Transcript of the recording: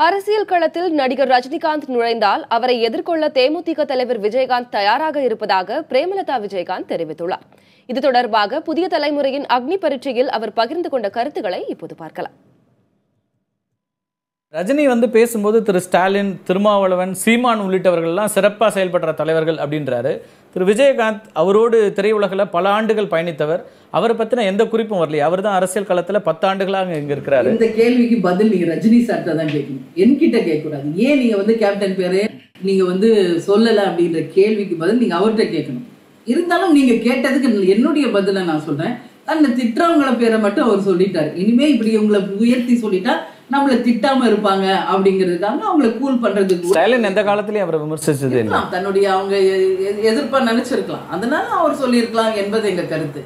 அரசியல் களத்தில் நடிகர் ரஜினிகாந்த் நுழைந்தால் அவரை எதிர்கொள்ள தேமுதிக தலைவர் விஜயகாந்த் தயாராக இருப்பதாக பிரேமலதா விஜயகாந்த் தெரிவித்துள்ளார். இது தொடர்பாக புதிய தலைமுறையின் அக்னி பரீட்சையில் அவர் பகிர்ந்து கொண்ட கருத்துக்களை இப்போது பார்க்கலாம். ரஜினி பேசும்போது திரு ஸ்டாலின், திருமாவளவன், சீமான் உள்ளிட்டவர்கள்லாம் சிறப்பாக செயல்படுற தலைவர்கள் அப்படின்றாரு. திரு விஜயகாந்த் அவரோடு திரையுலகில் பல ஆண்டுகள் பயணித்தவர். அவரை பற்றின எந்த குறிப்பும் வரலையே. அவர் தான் அரசியல் களத்தில் 10 ஆண்டுகளாக இங்கே இருக்கிறாரு. இந்த கேள்விக்கு பதில் நீங்க ரஜினி சார்ட்ட தான் கேட்கணும், என்கிட்ட கேட்கக்கூடாது. ஏன் நீங்க கேப்டன் பேரே நீங்க சொல்லலை அப்படின்ற கேள்விக்கு பதில் நீங்க அவர்கிட்ட கேட்கணும். இருந்தாலும் நீங்க கேட்டதுக்கு என்னுடைய பதிலை நான் சொல்றேன். அந்த திட்டுறவங்கள பேரை மட்டும் அவர் சொல்லிட்டாரு. இனிமே இப்படி உங்களை உயர்த்தி சொல்லிட்டா நம்மள திட்டாம இருப்பாங்க அப்படிங்கிறதுக்காக அவங்களை கூல் பண்றதுக்கு ஸ்டாலின் எந்த காலத்திலயும் அவரை விமர்சிச்சது தன்னுடைய அவங்க எதிர்ப்பா நினைச்சிருக்கலாம். அதனால அவர் சொல்லியிருக்கலாம் என்பது எங்க கருத்து.